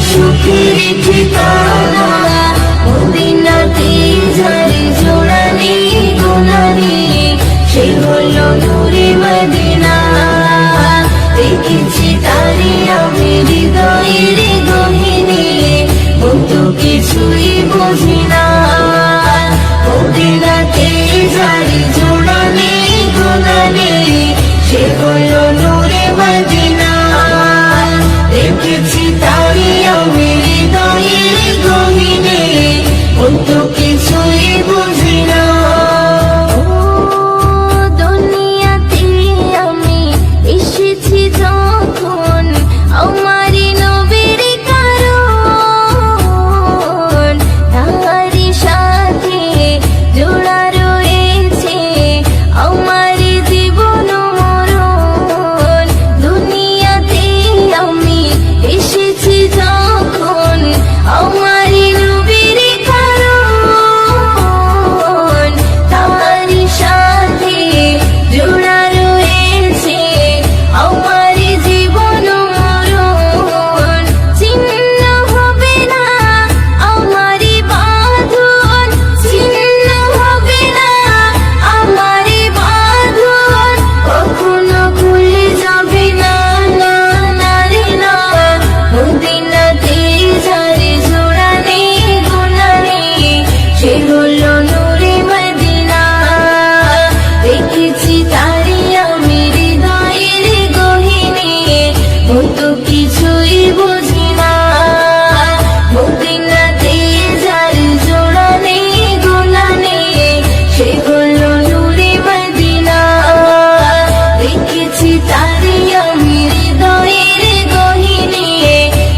সুখের ঠিকানা, মদিনাতে যার জোড়া নেই গোনা নেই, সে হলো নূরে মদিনা। দেখেছি তারে আমি হৃদয়ের গহীনে, কত কিছুই বুঝি না। মদিনাতে যার জোড়া নেই গোনা নেই, সে হলো নূরে মদিনা। দেখেছি তারে আমি হৃদয়ের গহীনে, কত কিছুই বুঝি না। দুনিয়াতে আমি এসেছি যখন, আমার নবীর কারণ, তারই সাথে জোড়া রয়েছে আমার জীবন মরণ। দুনিয়াতে আমি এসেছি যখন, আমার নবীর কারণ, তারই সাথে জোড়া রয়েছে আমার জীবন মরণ। ছিন্ন হবে না আমার বাঁধন, ছিন্ন হবে না আমার বাঁধন, কখনো খুলে যাবে না, না না রে না। মদিনাতে যার জোড়া নেই গোনা নেই, সে হলো নূরে মদিনা। দেখেছি তারে আমি হৃদয়ের গহীনে, কত কিছুই বুঝি না। মদিনাতে যার জোড়া নেই গোনা নেই, সে হলো নূরে মদিনা। দেখেছি তারে আমি হৃদয়ের গহীনে,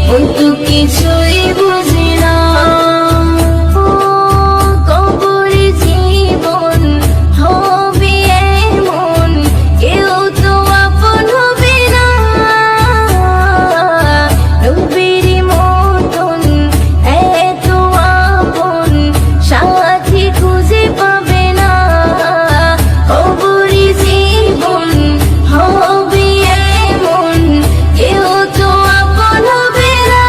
কত কিছুই বুঝি না। কবর জীবন হবে এমন, কেউ তো আপন হবে না। নবীর মতন এত আপন সাথী খুঁজে পাবে না। কবর জীবন হবে এমন, কেউ তো আপন হবে না।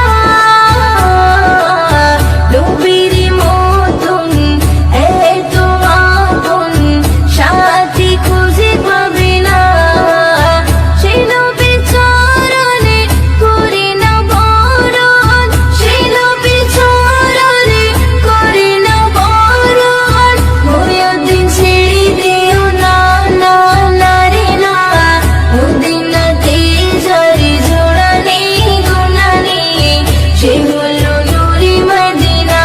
নবীর মতন এত আপন সাথী খুঁজে পাবে না। সেই নবীর চরণে করি না বরণ, সেই নবীর চরণে করি না বরণ। মুয়াজ্জিন ছেড়ে দিও না, না না রে না। মদিনাতে যার জোড়া নেই গোনা নেই, সে হলো নূরে মদিনা।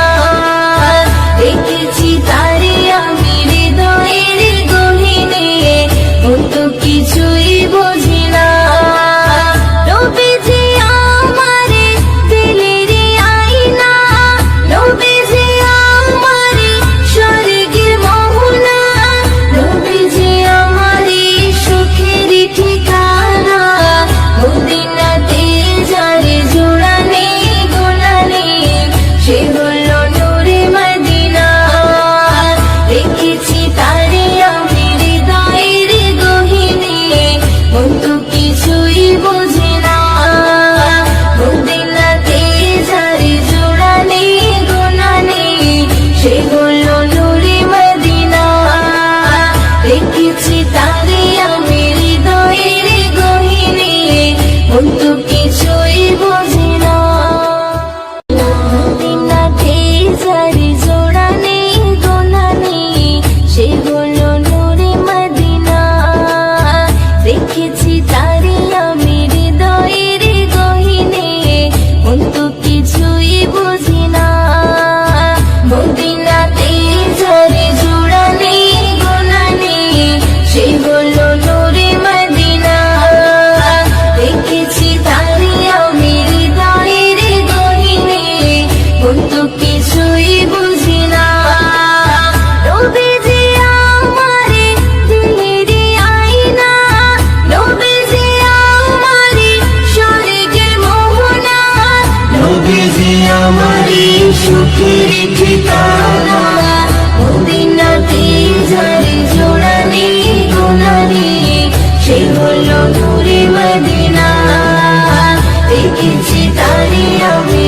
দেখেছি তারে আমি হৃদয়ের গহীনে, কত কিছুই বুঝি না। নবীজি আমারে দিলের আয়না, নবীজি আমারে স্বর্গের মোহনা, নবীজি আমারে সুখের ঠিকানা। মদিনাতে যার জোড়া নেই গোনা নেই, সে হলো নূরে মদিনা। দেখেছি তারে আমি হৃদয়ের গহীনে, কত কিছুই বুঝি না। মদিনাতে যার জোড়া নেই গোনা নেই, সে হলো নূরে মদিনা। দেখেছি তারে আমি হৃদয়ের গহীনে, কত কিছুই বুঝি না। মদিনাতে যার জোড়া নেই গোনা নেই, সে হলো নূরে মদিনা। দেখেছি তারে আমি হৃদয়ের গহীনে, কত কিছুই বুঝি না। মদিনাতে যার জোড়া নেই গোনা নেই, সে হলো নূরে মদিনা। দেখেছি তারে আমি হৃদয়ের গহীনে, কত কিছুই বুঝি না। নবীজি আমারে দিলের আয়না, নবীজি আমারে স্বর্গের মোহনা, নবীজি আমারে সুখের ঠিকানা। মদিনাতে যার জোড়া নেই গোনা নেই, সে হলো নূরে মদিনা। দেখেছি তারে আমি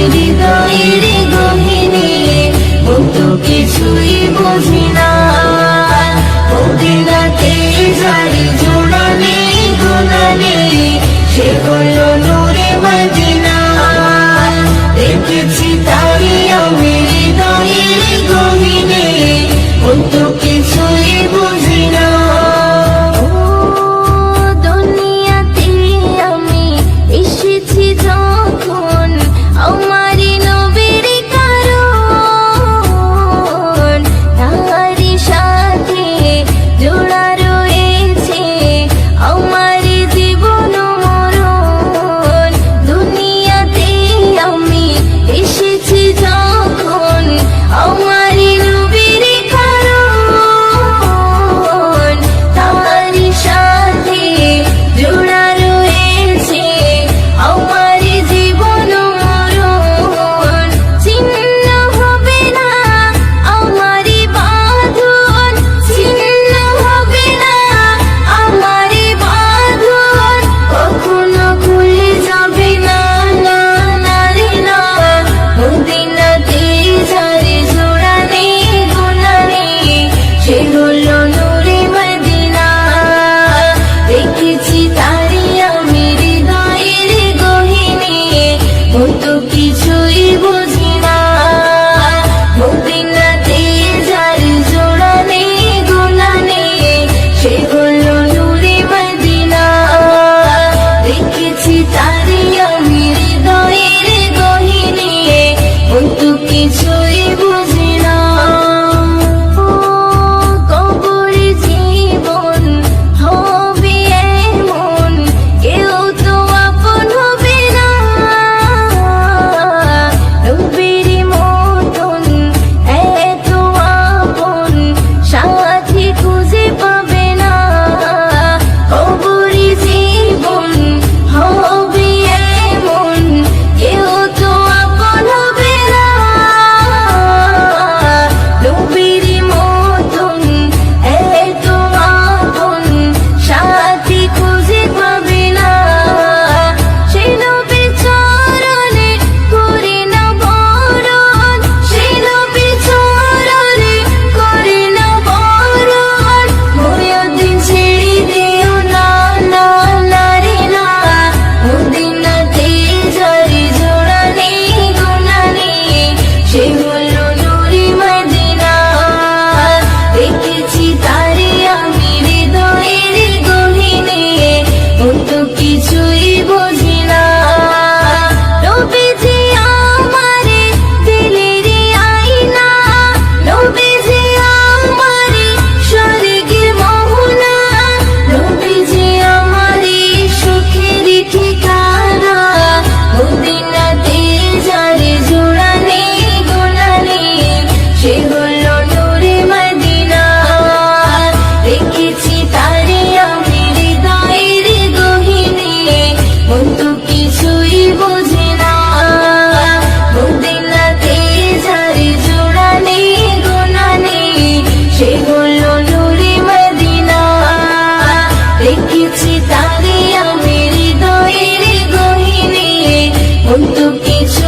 কত কিছু